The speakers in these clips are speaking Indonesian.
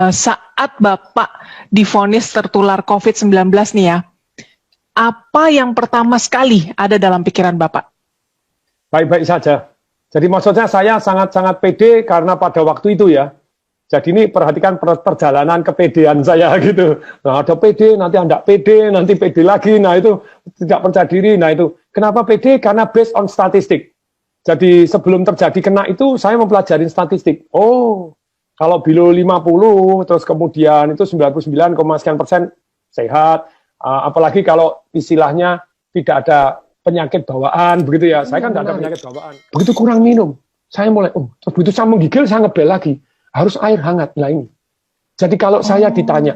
Saat Bapak divonis tertular COVID-19 nih ya, apa yang pertama sekali ada dalam pikiran Bapak? Baik-baik saja. Jadi maksudnya saya sangat-sangat pede karena pada waktu itu ya. Jadi ini perhatikan perjalanan kepedean saya gitu. Nah ada pede, nanti tidak pede, nanti pede lagi. Nah itu tidak percaya diri. Nah itu kenapa pede? Karena based on statistik. Jadi sebelum terjadi kena itu saya mempelajari statistik. Oh, kalau below 50, terus kemudian itu 99, sekian persen sehat. Apalagi kalau istilahnya tidak ada penyakit bawaan, begitu ya. Saya kan tidak ada penyakit bawaan. Begitu kurang minum, saya mulai, terus begitu saya menggigil, saya ngebel lagi. Harus air hangat. Nah ini. Jadi kalau saya ditanya,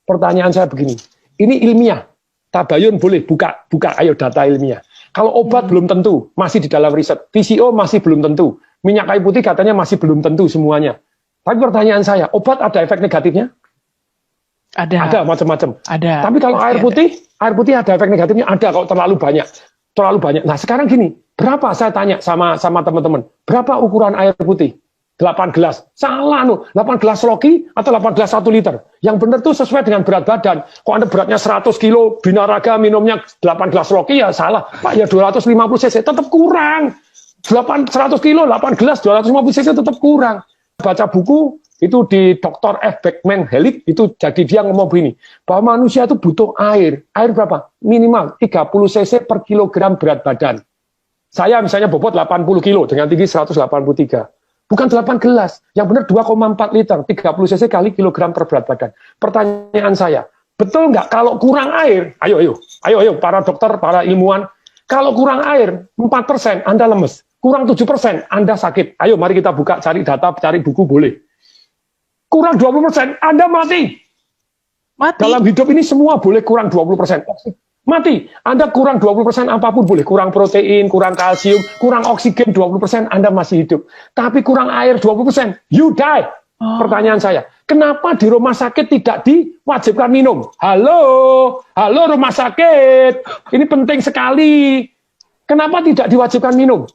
pertanyaan saya begini, ini ilmiah. Tabayun boleh, buka ayo data ilmiah. Kalau obat belum tentu, masih di dalam riset. PCO masih belum tentu. Minyak kayu putih katanya masih belum tentu semuanya. Tapi pertanyaan saya, obat ada efek negatifnya? Ada macam-macam. Ada. Tapi kalau air putih ada efek negatifnya? Ada kalau terlalu banyak. Terlalu banyak. Nah sekarang gini, berapa saya tanya sama teman-teman, berapa ukuran air putih? 8 gelas. Salah 8 gelas Loki atau 8 gelas 1 liter. Yang benar tuh sesuai dengan berat badan. Kok Anda beratnya 100 kilo, binaraga minumnya 8 gelas Loki ya salah. Pak ya 250 cc tetap kurang. 100 kilo, 8 gelas, 250 cc tetap kurang. Baca buku itu di Dr. F. Beckman Hellick, itu jadi dia ngomong begini, bahwa manusia itu butuh air. Air berapa? Minimal 30 cc per kilogram berat badan. Saya misalnya bobot 80 kilo dengan tinggi 183. Bukan 8 gelas, yang benar 2,4 liter, 30 cc kali kilogram per berat badan. Pertanyaan saya, betul nggak kalau kurang air, ayo para dokter, para ilmuwan, kalau kurang air 4% Anda lemes, kurang 7% Anda sakit. Ayo mari kita buka, cari data, cari buku boleh. Kurang 20% Anda mati. Dalam hidup ini semua boleh kurang 20%. Mati. Anda kurang 20% apapun boleh. Kurang protein, kurang kalsium, kurang oksigen 20% Anda masih hidup. Tapi kurang air 20%, you die. Pertanyaan saya, kenapa di rumah sakit tidak diwajibkan minum? Halo rumah sakit. Ini penting sekali. Kenapa tidak diwajibkan minum?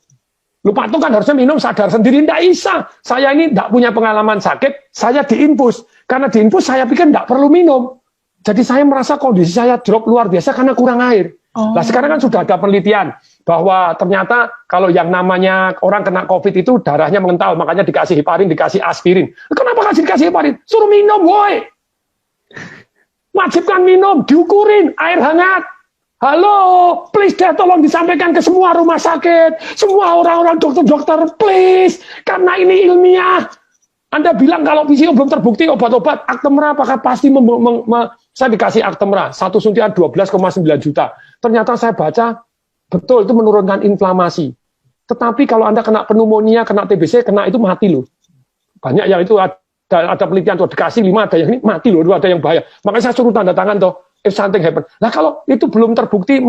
Lupa itu kan harusnya minum sadar sendiri. Tidak bisa. Saya ini tidak punya pengalaman sakit, saya diinfus. Karena diinfus saya pikir tidak perlu minum. Jadi saya merasa kondisi saya drop luar biasa karena kurang air. Nah sekarang kan sudah ada penelitian bahwa ternyata kalau yang namanya orang kena COVID itu darahnya mengental, makanya dikasih heparin, dikasih aspirin. Kenapa dikasih heparin? Suruh minum, woi. Wajibkan minum, diukurin, air hangat. Halo, please deh tolong disampaikan ke semua rumah sakit, semua orang-orang dokter-dokter, please. Karena ini ilmiah. Anda bilang kalau PCO belum terbukti obat-obat, Actemra apakah pasti saya dikasih Actemra, satu suntian 12,9 juta. Ternyata saya baca, betul itu menurunkan inflamasi. Tetapi kalau Anda kena pneumonia, kena TBC, kena itu mati loh. Banyak yang itu ada penelitian tuh, dikasih 5, ada yang ini mati loh, ada yang bahaya. Makanya saya suruh tanda tangan tuh, if something happen. Nah kalau itu belum terbukti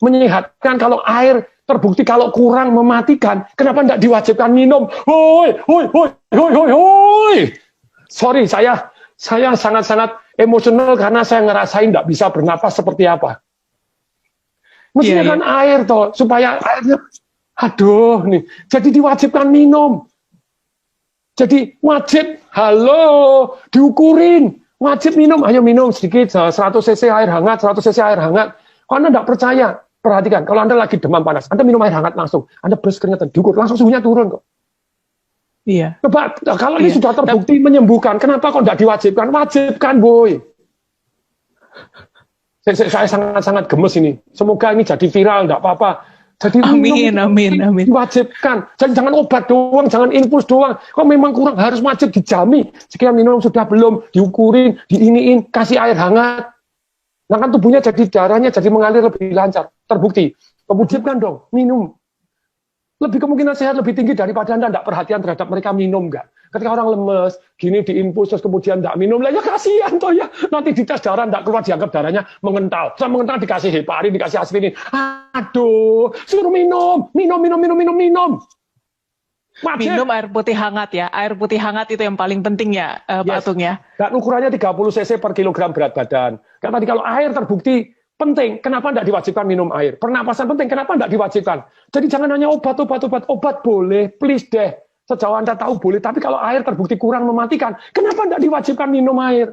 menyehatkan, kalau air terbukti kalau kurang mematikan, kenapa tidak diwajibkan minum? Hoi. Sorry, saya sangat-sangat emosional karena saya ngerasain tidak bisa bernapas seperti apa. Mestinya kan air toh, supaya airnya, aduh nih, jadi diwajibkan minum. Jadi wajib, diukurin, wajib minum, ayo minum sedikit, 100 cc air hangat, 100 cc air hangat. Kalau Anda tidak percaya, perhatikan, kalau Anda lagi demam panas, Anda minum air hangat langsung, Anda beres keringetan, diukur, langsung suhunya turun kok. Iya. Coba, kalau ini sudah terbukti menyembuhkan, kenapa kok tidak diwajibkan? Wajibkan, boy. Saya sangat-sangat gemes ini. Semoga ini jadi viral, tidak apa-apa. Jadi amin. Diwajibkan. Jangan obat doang, jangan infus doang. Kok memang kurang, harus wajib dijamin. Sekian minum sudah belum, diukurin, diiniin, kasih air hangat. Nah kan tubuhnya jadi darahnya jadi mengalir lebih lancar. Terbukti. Wajibkan dong, minum. Lebih kemungkinan sehat lebih tinggi daripada Anda tidak perhatian terhadap mereka minum nggak. Ketika orang lemes, gini diinfus terus kemudian tidak minum, lah ya kasihan toh ya. Nanti dites darah tidak keluar, dianggap darahnya mengental. Setelah mengental dikasih heparin, dikasih aspirin. Aduh, suruh minum. Wajib. Minum air putih hangat ya. Air putih hangat itu yang paling penting ya, Pak Atung ya. Dan ukurannya 30 cc per kilogram berat badan. Karena tadi kalau air terbukti penting, kenapa tidak diwajibkan minum air? Pernapasan penting, kenapa tidak diwajibkan? Jadi jangan hanya obat boleh, please deh. Sejauh Anda tahu boleh, tapi kalau air terbukti kurang mematikan, kenapa tidak diwajibkan minum air?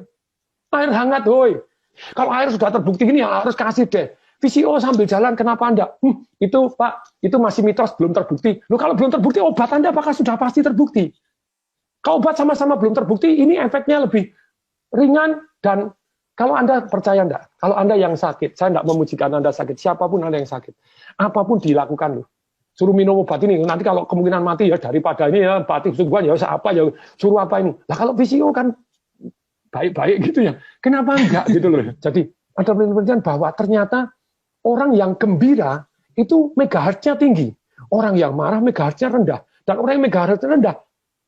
Air hangat, woi. Kalau air sudah terbukti ini ya harus kasih deh. VCO sambil jalan, kenapa Anda? Itu Pak, itu masih mitos, belum terbukti. Loh, kalau belum terbukti, obat Anda apakah sudah pasti terbukti? Kalau obat sama-sama belum terbukti, ini efeknya lebih ringan. Dan kalau Anda percaya enggak, kalau Anda yang sakit, saya enggak memujikan Anda sakit, siapapun Anda yang sakit, apapun dilakukan loh. Suruh minum obat ini, nanti kalau kemungkinan mati ya daripada ini ya, mati sungguhan ya apa ya, suruh apa ini. Lah kalau VCO kan baik-baik gitu ya, kenapa enggak gitu loh. Jadi ada penelitian bahwa ternyata orang yang gembira itu megahertznya tinggi, orang yang marah megahertznya rendah, dan orang yang megahertznya rendah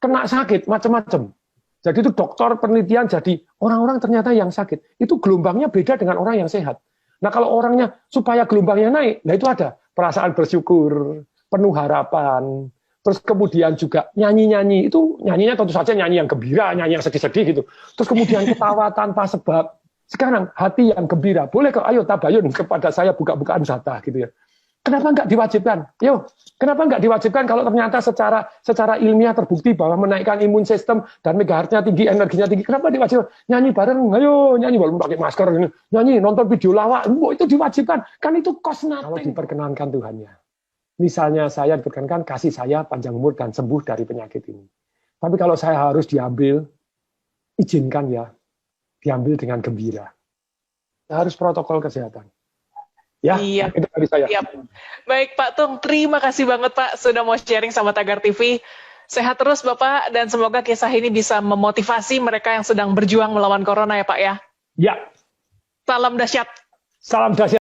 kena sakit macam-macam. Jadi itu dokter penelitian, jadi orang-orang ternyata yang sakit itu gelombangnya beda dengan orang yang sehat. Nah kalau orangnya supaya gelombangnya naik, nah itu ada perasaan bersyukur, penuh harapan, terus kemudian juga nyanyi-nyanyi, itu nyanyinya tentu saja nyanyi yang gembira, nyanyi yang sedih-sedih gitu. Terus kemudian ketawa tanpa sebab. Sekarang hati yang gembira, boleh kok ayo tabayun kepada saya buka-bukaan zata gitu ya. Kenapa enggak diwajibkan? Yo, kenapa enggak diwajibkan kalau ternyata secara ilmiah terbukti bahwa menaikkan imun sistem dan megahertznya tinggi, energinya tinggi, kenapa diwajibkan? Nyanyi bareng, ayo nyanyi walaupun pakai masker ini, nyanyi, nonton video lawak, itu diwajibkan. Kan itu cost nothing. Kalau diperkenankan Tuhannya. Misalnya saya diperkenankan kasih saya panjang umur dan sembuh dari penyakit ini. Tapi kalau saya harus diambil, izinkan ya, diambil dengan gembira. Harus protokol kesehatan. Ya, Iya. itu dari saya. Iya. Baik Pak Tung, terima kasih banget Pak sudah mau sharing sama Tagar TV. Sehat terus Bapak, dan semoga kisah ini bisa memotivasi mereka yang sedang berjuang melawan corona ya Pak ya. Ya. Salam dahsyat. Salam dahsyat.